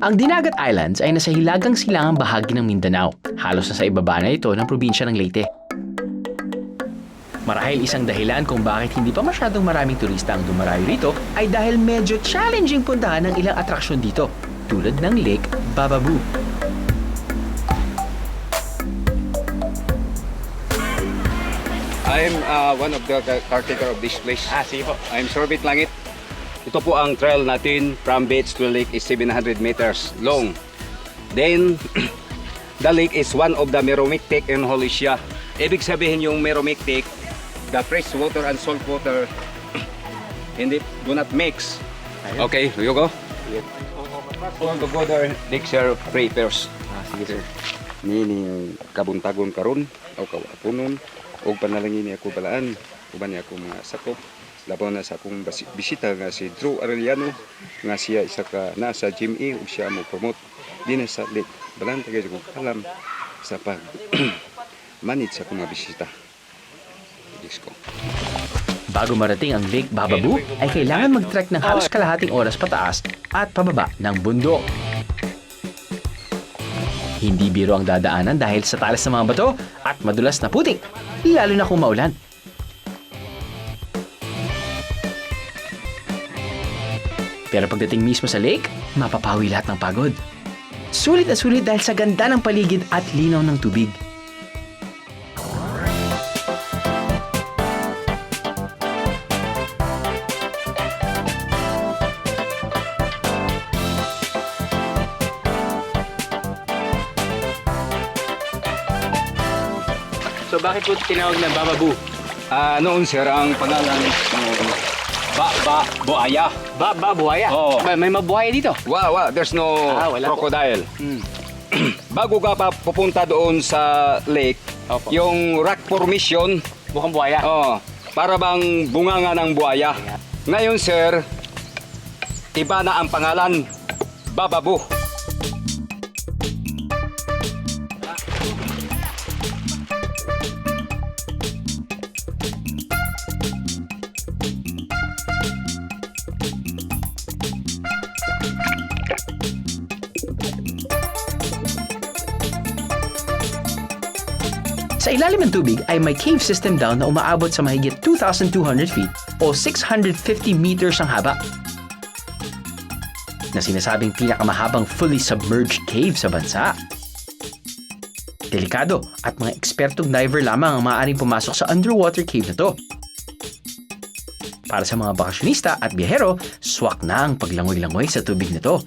Ang Dinagat Islands ay nasa hilagang silangang bahagi ng Mindanao. Halos nasa ibaba na ito ng probinsya ng Leyte. Marahil isang dahilan kung bakit hindi pa masyadong maraming turista ang dumarayo rito ay dahil medyo challenging puntahan ng ilang atraksyon dito, tulad ng Lake Bababoo. I'm one of the caretaker of this place. Sige po. I'm Sorbit Langit. Ito po ang trail natin from beach to lake is 700 meters long. Then, the lake is one of the Meromictic in Holysia. Ibig sabihin yung Meromictic, the fresh water and salt water do not mix. Okay, you go. All the water takes your prayers. Sige sir. Nini kabuntagon karon o kawapunon o panalangin niya ako balaan uban niya ako mga sakop labaw na sa akong bisita nga si Drew Arellano nga siya isa ka nasa GMA ug siya mo promote din sa lake balaan tagay ko kalam sa pag manage sa akong mga bisita. Disco. Bago marating ang Lake Bababoo, ay kailangan mag-trek ng halos kalahating oras pataas at pababa ng bundok. Hindi biro ang dadaanan dahil sa talas ng mga bato at madulas na putik, lalo na kung maulan. Pero pagdating mismo sa lake, mapapawi lahat ng pagod. Sulit na sulit dahil sa ganda ng paligid at linaw ng tubig. So bakit po tinawag na Bababoo? Noon sir ang pangalan buaya. Buhaya? Oo. May mabuhaya dito? There's no Wala po. crocodile. Bago ka pa pupunta doon sa lake, Opo. yung rock formation, Mukhang buhaya? para bang bunganga ng buhaya. Ngayon sir, iba na ang pangalan, Bababoo. Sa ilalim ng tubig ay may cave system down na umaabot sa mahigit 2,200 feet o 650 meters ang haba. Na sinasabing pinakamahabang fully submerged cave sa bansa. Delikado at mga ekspertong diver lamang ang maaaring pumasok sa underwater cave na to. Para sa mga bakasyonista at biyahero, swak na ang paglangoy-langoy sa tubig na to.